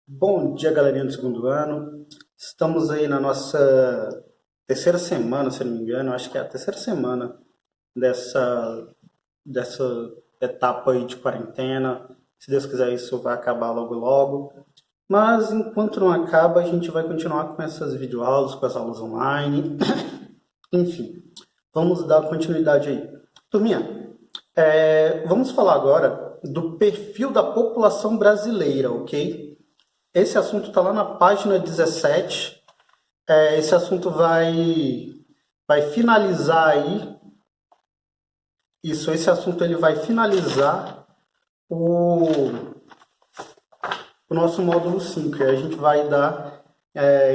Bom dia, galerinha do segundo ano. Estamos aí na nossa terceira semana, se eu não me engano. Acho que é a terceira semana dessa, dessa etapa aí de quarentena. Se Deus quiser, isso vai acabar logo logo. Mas enquanto não acaba, a gente vai continuar com essas videoaulas, com as aulas online. Enfim, vamos dar continuidade aí. Turminha, vamos falar agora do perfil da população brasileira, ok? Esse assunto está lá na página 17. Esse assunto vai finalizar aí. Isso, esse assunto ele vai finalizar o nosso módulo 5. E a gente vai dar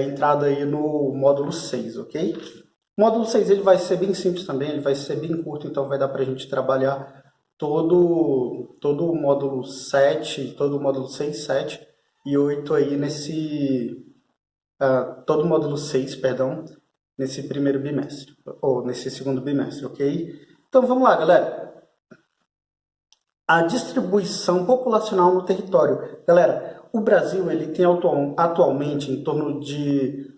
entrada aí no módulo 6, ok? O módulo 6 ele vai ser bem simples também, ele vai ser bem curto, então vai dar para a gente trabalhar todo o módulo 7, todo o módulo 6, 7 e 8 aí todo o módulo 6, perdão, nesse primeiro bimestre, ou nesse segundo bimestre, ok? Então vamos lá, galera. A distribuição populacional no território. Galera, o Brasil ele tem atualmente em torno de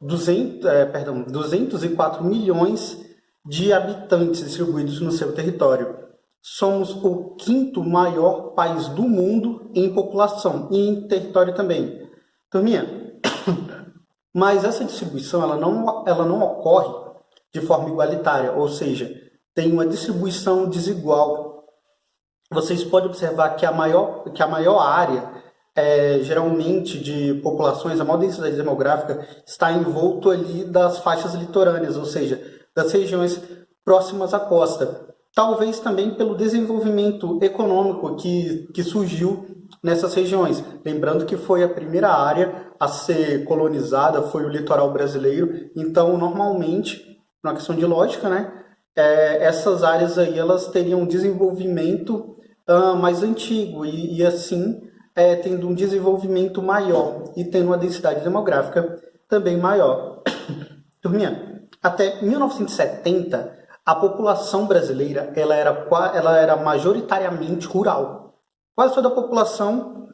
204 milhões de habitantes distribuídos no seu território. Somos o quinto maior país do mundo em população e em território também. Turminha, mas essa distribuição ela não ocorre de forma igualitária, ou seja, tem uma distribuição desigual. Vocês podem observar que a maior área, geralmente de populações, a maior densidade demográfica está envolto ali das faixas litorâneas, ou seja, das regiões próximas à costa. Talvez também pelo desenvolvimento econômico que surgiu nessas regiões. Lembrando que foi a primeira área a ser colonizada, foi o litoral brasileiro. Então, normalmente, uma questão de lógica, né? Essas áreas aí elas teriam um desenvolvimento mais antigo e assim tendo um desenvolvimento maior e tendo uma densidade demográfica também maior. Turminha, até 1970 a população brasileira ela era majoritariamente rural. Quase toda a população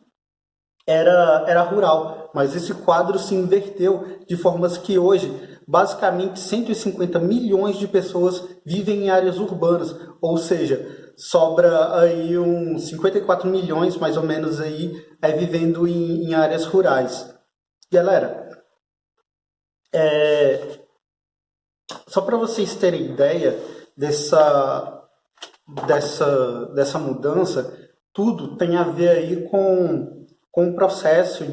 era rural, mas esse quadro se inverteu de formas que hoje, basicamente, 150 milhões de pessoas vivem em áreas urbanas, ou seja, sobra aí uns 54 milhões, mais ou menos, aí, vivendo em áreas rurais. Galera, só para vocês terem ideia dessa mudança, tudo tem a ver aí com o processo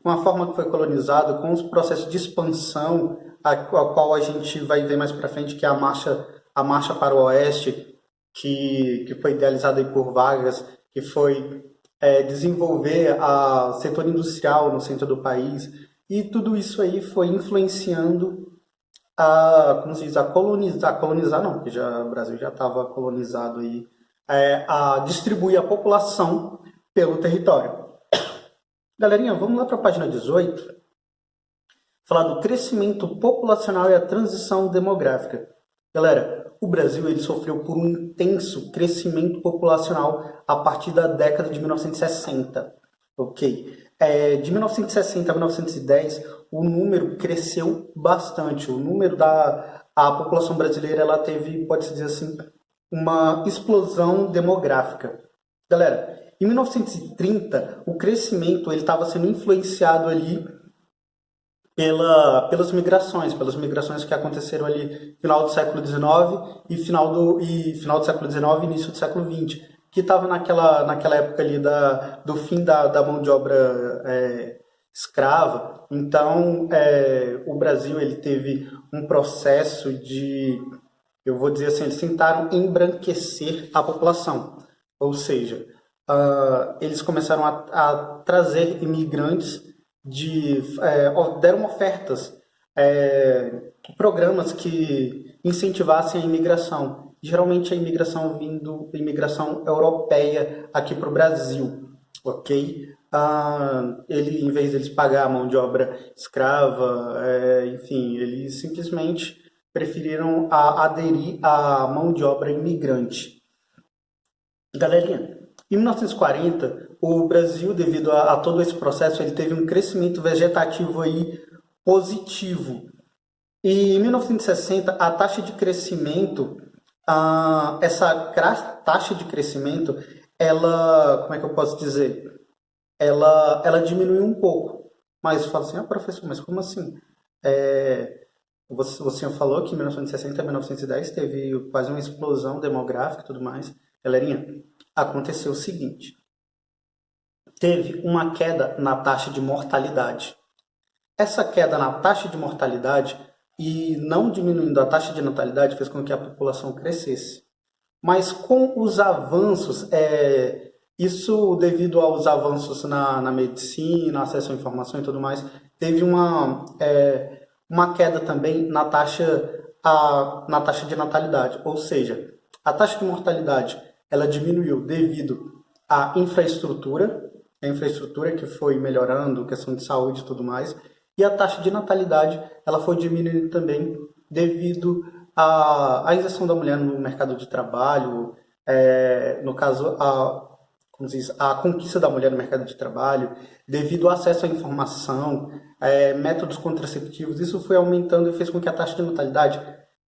com a forma que foi colonizado, com os processos de expansão, a qual a gente vai ver mais para frente, que é a marcha para o oeste, que foi idealizada aí por Vargas, que foi desenvolver o setor industrial no centro do país, e tudo isso aí foi influenciando como se diz, colonizar não, porque o Brasil já estava colonizado aí, a distribuir a população pelo território. Galerinha, vamos lá para a página 18, falar do crescimento populacional e a transição demográfica. Galera, o Brasil ele sofreu por um intenso crescimento populacional a partir da década de 1960, ok? De 1960 a 1910, o número cresceu bastante. O número a população brasileira ela teve, pode-se dizer assim, uma explosão demográfica. Galera, em 1930, o crescimento ele estava sendo influenciado ali pelas migrações que aconteceram ali no final do século XIX e final do século XIX e início do século XX, que estava naquela época ali do fim da mão de obra escrava. Então, o Brasil ele teve um processo eu vou dizer assim, eles tentaram embranquecer a população, ou seja, eles começaram a trazer imigrantes deram ofertas, programas que incentivassem a imigração. Geralmente a imigração europeia aqui para o Brasil, ok? Em vez de eles pagar a mão de obra escrava, enfim, eles simplesmente preferiram aderir à mão de obra imigrante. Galerinha, em 1940, o Brasil, devido a todo esse processo, ele teve um crescimento vegetativo aí positivo. E em 1960, a taxa de crescimento, taxa de crescimento, ela, como é que eu posso dizer? Ela diminuiu um pouco. Mas eu falo assim, professor, mas como assim? Você falou que em 1960 a 1910 teve quase uma explosão demográfica e tudo mais. Galerinha, aconteceu o seguinte. Teve uma queda na taxa de mortalidade. Essa queda na taxa de mortalidade e não diminuindo a taxa de natalidade fez com que a população crescesse. Mas com os avanços, isso devido aos avanços na medicina, acesso à informação e tudo mais, teve uma queda também na taxa de natalidade. Ou seja, a taxa de mortalidade ela diminuiu devido à infraestrutura, a infraestrutura que foi melhorando, questão de saúde e tudo mais, e a taxa de natalidade ela foi diminuindo também devido à inserção da mulher no mercado de trabalho, no caso, a conquista da mulher no mercado de trabalho, devido ao acesso à informação, métodos contraceptivos, isso foi aumentando e fez com que a taxa de natalidade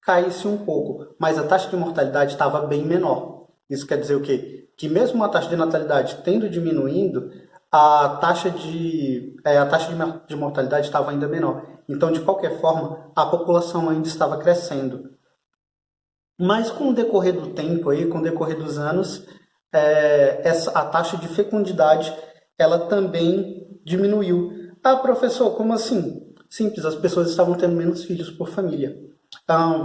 caísse um pouco, mas a taxa de mortalidade estava bem menor. Isso quer dizer o quê? Que mesmo a taxa de natalidade tendo diminuindo, a taxa de mortalidade estava ainda menor. Então, de qualquer forma, a população ainda estava crescendo. Mas com o decorrer do tempo, com o decorrer dos anos, a taxa de fecundidade ela também diminuiu. Professor, como assim? Simples, as pessoas estavam tendo menos filhos por família.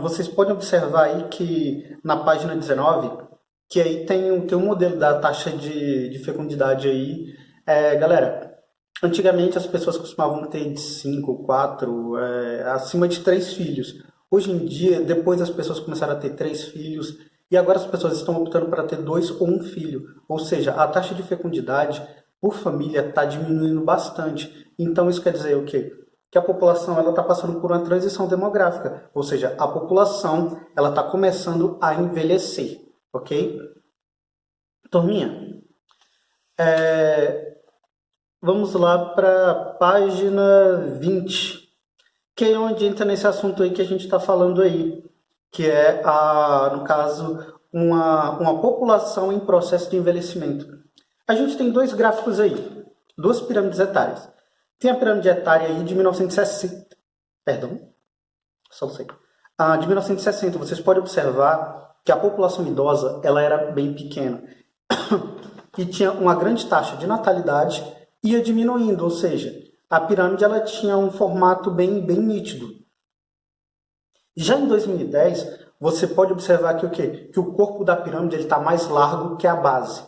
Vocês podem observar aí que na página 19, que aí tem um modelo da taxa de fecundidade aí. Galera, antigamente as pessoas costumavam ter de 5, 4, acima de 3 filhos. Hoje em dia, depois as pessoas começaram a ter 3 filhos e agora as pessoas estão optando para ter 2 ou 1 filho. Ou seja, a taxa de fecundidade por família está diminuindo bastante. Então isso quer dizer o quê? Que a população está passando por uma transição demográfica. Ou seja, a população está começando a envelhecer. Ok? Turminha, vamos lá para a página 20, que é onde entra nesse assunto aí que a gente está falando aí, que é, no caso, uma população em processo de envelhecimento. A gente tem 2 gráficos aí, 2 pirâmides etárias. Tem a pirâmide etária aí de 1960, perdão, só sei. De 1960, vocês podem observar que a população idosa ela era bem pequena e tinha uma grande taxa de natalidade, ia diminuindo, ou seja, a pirâmide ela tinha um formato bem nítido. Já em 2010, você pode observar que o quê? Que o corpo da pirâmide está mais largo que a base.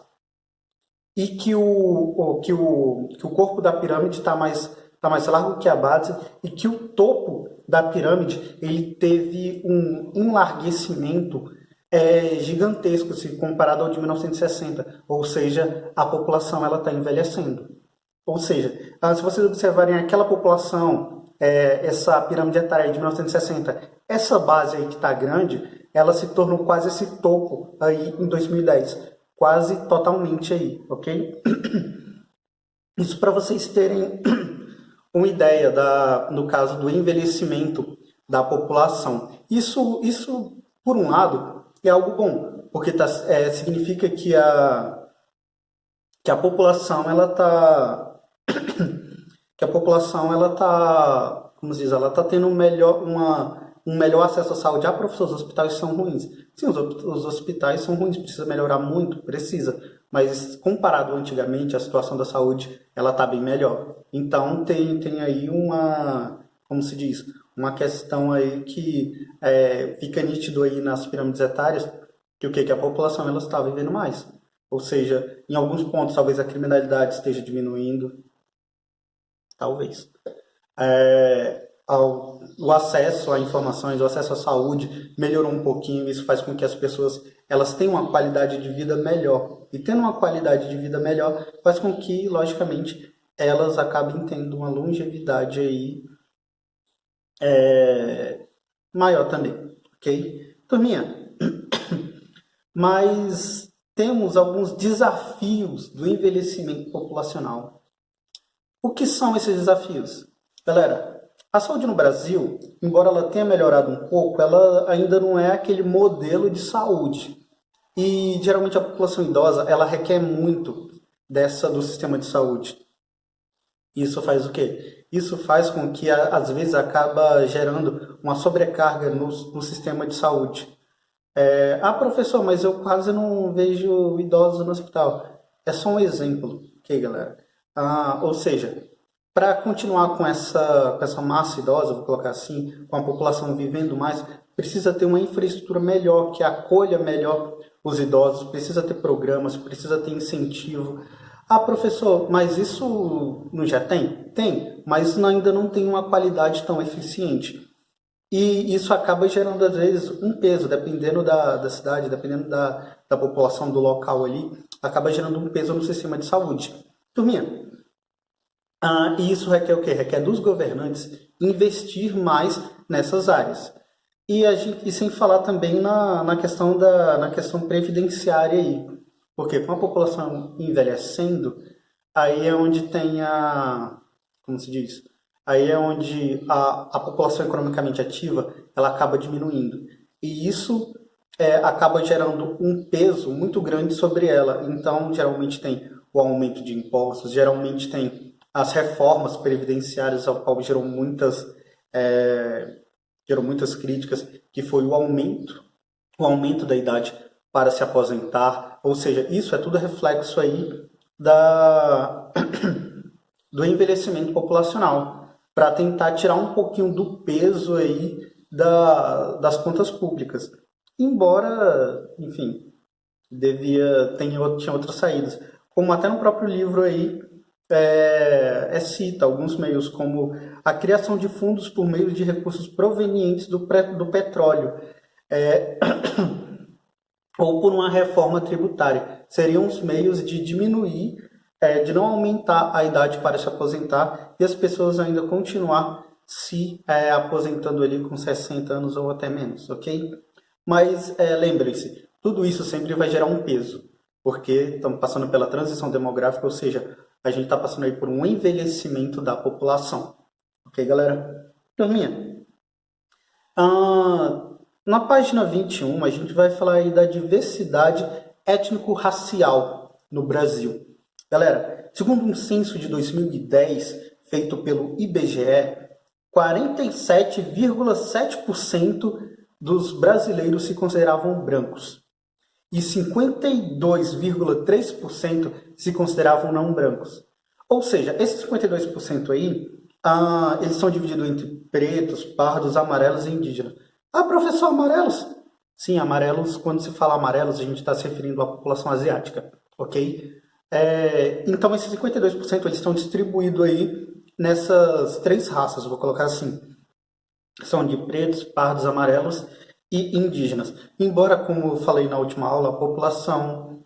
E que o corpo da pirâmide está mais largo que a base e que o topo da pirâmide ele teve um enlarguecimento gigantesco se comparado ao de 1960, ou seja, a população ela está envelhecendo. Ou seja, se vocês observarem aquela população, essa pirâmide etária de 1960, essa base aí que está grande, ela se tornou quase esse topo aí em 2010, quase totalmente aí, ok? Isso para vocês terem uma ideia no caso do envelhecimento da população. Isso por um lado, é algo bom, porque significa que a população ela como se diz, ela tá tendo um melhor acesso à saúde. Professor, os hospitais são ruins. Sim, os hospitais são ruins, precisa melhorar muito, precisa. Mas comparado antigamente, a situação da saúde ela tá bem melhor. Então tem aí como se diz, uma questão aí que fica nítido aí nas pirâmides etárias, que a população ela está vivendo mais. Ou seja, em alguns pontos talvez a criminalidade esteja diminuindo, talvez. O acesso a informações, o acesso à saúde melhorou um pouquinho, isso faz com que as pessoas elas tenham uma qualidade de vida melhor. E tendo uma qualidade de vida melhor, faz com que, logicamente, elas acabem tendo uma longevidade aí maior também, ok? Turminha, mas temos alguns desafios do envelhecimento populacional. O que são esses desafios? Galera, a saúde no Brasil, embora ela tenha melhorado um pouco, ela ainda não é aquele modelo de saúde. E geralmente a população idosa, ela requer muito do sistema de saúde. Isso faz o quê? Isso faz com que, às vezes, acaba gerando uma sobrecarga no sistema de saúde. Professor, mas eu quase não vejo idosos no hospital. É só um exemplo, ok, galera? Ou seja, para continuar com essa massa idosa, vou colocar assim, com a população vivendo mais, precisa ter uma infraestrutura melhor, que acolha melhor os idosos, precisa ter programas, precisa ter incentivo. Professor, mas isso não já tem? Tem, mas ainda não tem uma qualidade tão eficiente. E isso acaba gerando, às vezes, um peso, dependendo da cidade, dependendo da população do local ali, acaba gerando um peso no sistema de saúde. Turminha, e isso requer o quê? Requer dos governantes investir mais nessas áreas. E sem falar também na questão previdenciária aí. Porque com a população envelhecendo, aí é onde tem como se diz? Aí é onde a população economicamente ativa, ela acaba diminuindo. E isso acaba gerando um peso muito grande sobre ela. Então, geralmente tem o aumento de impostos, geralmente tem as reformas previdenciárias, ao qual geram muitas críticas, que foi o aumento da idade para se aposentar. Ou seja, isso é tudo reflexo aí do envelhecimento populacional, para tentar tirar um pouquinho do peso aí das contas públicas. Embora, enfim, tinha outras saídas. Como até no próprio livro aí cita alguns meios, como a criação de fundos por meio de recursos provenientes do petróleo, ou por uma reforma tributária. Seriam os meios de diminuir, de não aumentar a idade para se aposentar e as pessoas ainda continuar se aposentando ali com 60 anos ou até menos, ok? Mas lembre-se, tudo isso sempre vai gerar um peso, porque estamos passando pela transição demográfica, ou seja, a gente está passando aí por um envelhecimento da população. Ok, galera? Turminha, na página 21, a gente vai falar aí da diversidade étnico-racial no Brasil. Galera, segundo um censo de 2010, feito pelo IBGE, 47,7% dos brasileiros se consideravam brancos e 52,3% se consideravam não brancos. Ou seja, esses 52% aí, eles são divididos entre pretos, pardos, amarelos e indígenas. Professor, amarelos? Sim, amarelos, quando se fala amarelos, a gente está se referindo à população asiática, ok? Então, esses 52% eles estão distribuídos aí nessas três raças, vou colocar assim. São de pretos, pardos, amarelos e indígenas. Embora, como eu falei na última aula, a população,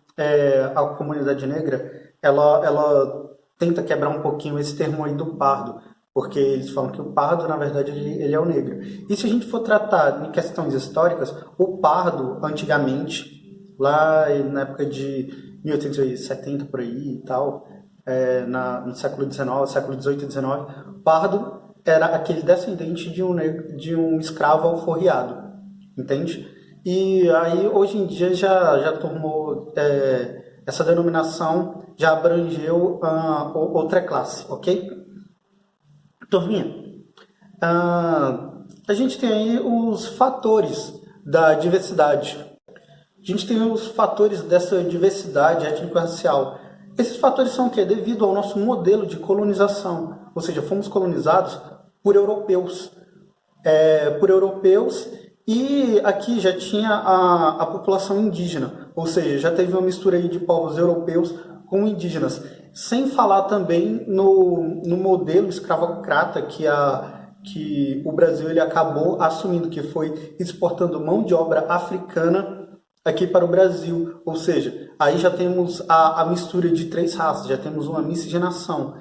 a comunidade negra, ela tenta quebrar um pouquinho esse termo aí do pardo, porque eles falam que o pardo, na verdade, ele é o negro. E se a gente for tratar em questões históricas, o pardo, antigamente, lá na época de 1870 por aí e tal, no século XIX, século XVIII e XIX, pardo era aquele descendente de um escravo alforriado, entende? E aí, hoje em dia, já tomou, essa denominação já abrangeu outra classe, ok? Turminha, a gente tem aí os fatores da diversidade. A gente tem os fatores dessa diversidade étnico-racial. Esses fatores são o quê? Devido ao nosso modelo de colonização. Ou seja, fomos colonizados por europeus. E aqui já tinha a população indígena. Ou seja, já teve uma mistura aí de povos europeus com indígenas. Sem falar também no modelo escravocrata que o Brasil ele acabou assumindo, que foi exportando mão de obra africana aqui para o Brasil. Ou seja, aí já temos a mistura de três raças, já temos uma miscigenação.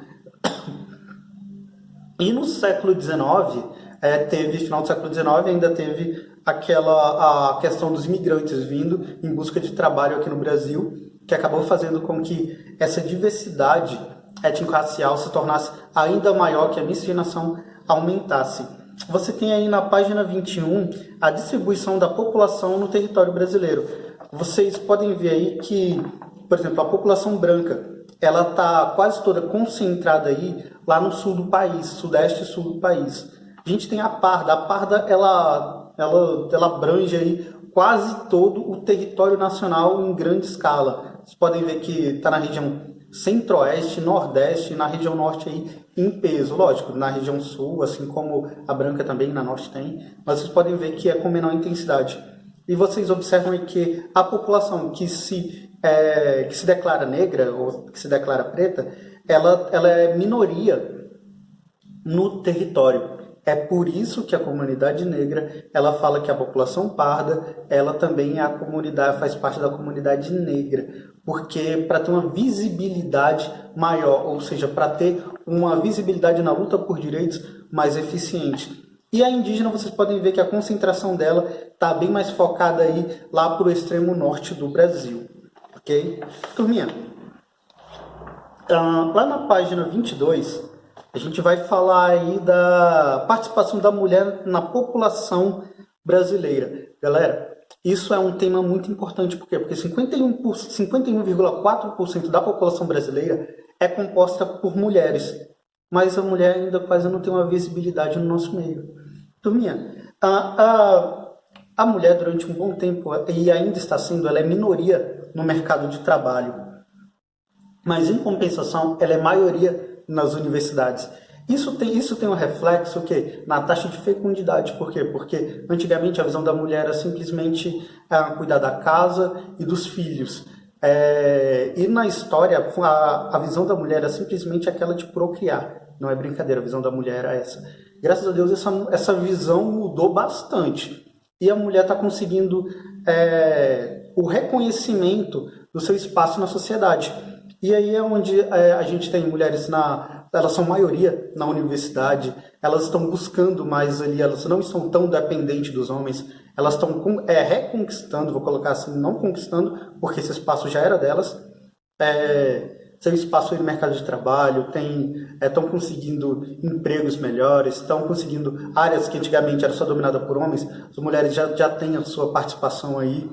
E no século XIX, teve, final do século XIX, ainda teve a questão dos imigrantes vindo em busca de trabalho aqui no Brasil, que acabou fazendo com que essa diversidade étnico-racial se tornasse ainda maior, que a miscigenação aumentasse. Você tem aí na página 21 a distribuição da população no território brasileiro. Vocês podem ver aí que, por exemplo, a população branca, ela está quase toda concentrada aí lá no sul do país, sudeste e sul do país. A gente tem a parda. A parda, ela abrange aí quase todo o território nacional em grande escala. Vocês podem ver que está na região centro-oeste, nordeste, na região norte aí em peso. Lógico, na região sul, assim como a branca também, na norte tem, mas vocês podem ver que é com menor intensidade. E vocês observam aí que a população que se declara negra ou que se declara preta, ela é minoria no território. É por isso que a comunidade negra, ela fala que a população parda, ela também faz parte da comunidade negra, porque para ter uma visibilidade maior, ou seja, para ter uma visibilidade na luta por direitos mais eficiente. E a indígena, vocês podem ver que a concentração dela está bem mais focada aí lá para o extremo norte do Brasil, ok? Turminha, lá na página 22, a gente vai falar aí da participação da mulher na população brasileira. Galera, isso é um tema muito importante, por quê? Porque 51,4% da população brasileira é composta por mulheres, mas a mulher ainda quase não tem uma visibilidade no nosso meio. Turminha, a mulher durante um bom tempo, e ainda está sendo, ela é minoria no mercado de trabalho, mas em compensação ela é maioria nas universidades. Isso tem um reflexo na taxa de fecundidade. Por quê? Porque antigamente a visão da mulher era simplesmente cuidar da casa e dos filhos. E na história a visão da mulher era simplesmente aquela de procriar. Não é brincadeira, a visão da mulher era essa. Graças a Deus essa visão mudou bastante. E a mulher está conseguindo o reconhecimento do seu espaço na sociedade. E aí é onde a gente tem mulheres elas são maioria na universidade, elas estão buscando mais ali, elas não estão tão dependentes dos homens, elas estão reconquistando, vou colocar assim, não conquistando, porque esse espaço já era delas, seu espaço aí no mercado de trabalho, estão conseguindo empregos melhores, estão conseguindo áreas que antigamente eram só dominadas por homens, as mulheres já têm a sua participação aí.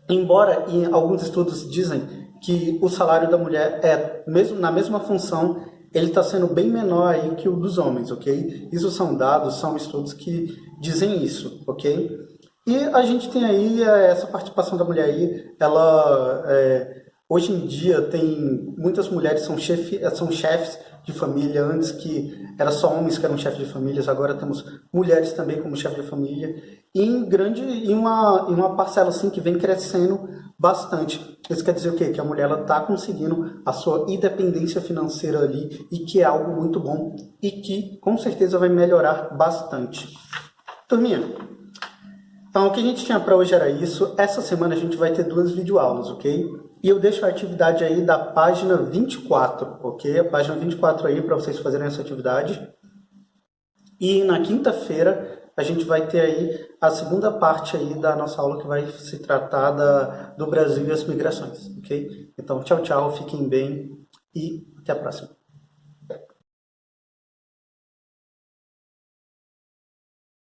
Embora em alguns estudos dizem que o salário da mulher mesmo na mesma função, ele está sendo bem menor aí que o dos homens, ok? Isso são dados, são estudos que dizem isso, ok? E a gente tem aí essa participação da mulher aí, ela hoje em dia tem muitas mulheres são chefes de família, antes que era só homens que eram chefes de famílias, agora temos mulheres também como chefe de família, e em uma parcela assim que vem crescendo bastante. Isso quer dizer o quê? Que a mulher está conseguindo a sua independência financeira ali, e que é algo muito bom e que com certeza vai melhorar bastante. Turminha, então o que a gente tinha para hoje era isso. Essa semana a gente vai ter 2 videoaulas, ok? E eu deixo a atividade aí da página 24, ok? A página 24 aí para vocês fazerem essa atividade. E na quinta-feira a gente vai ter aí a segunda parte aí da nossa aula, que vai se tratar do Brasil e as migrações, ok? Então, tchau, tchau, fiquem bem e até a próxima.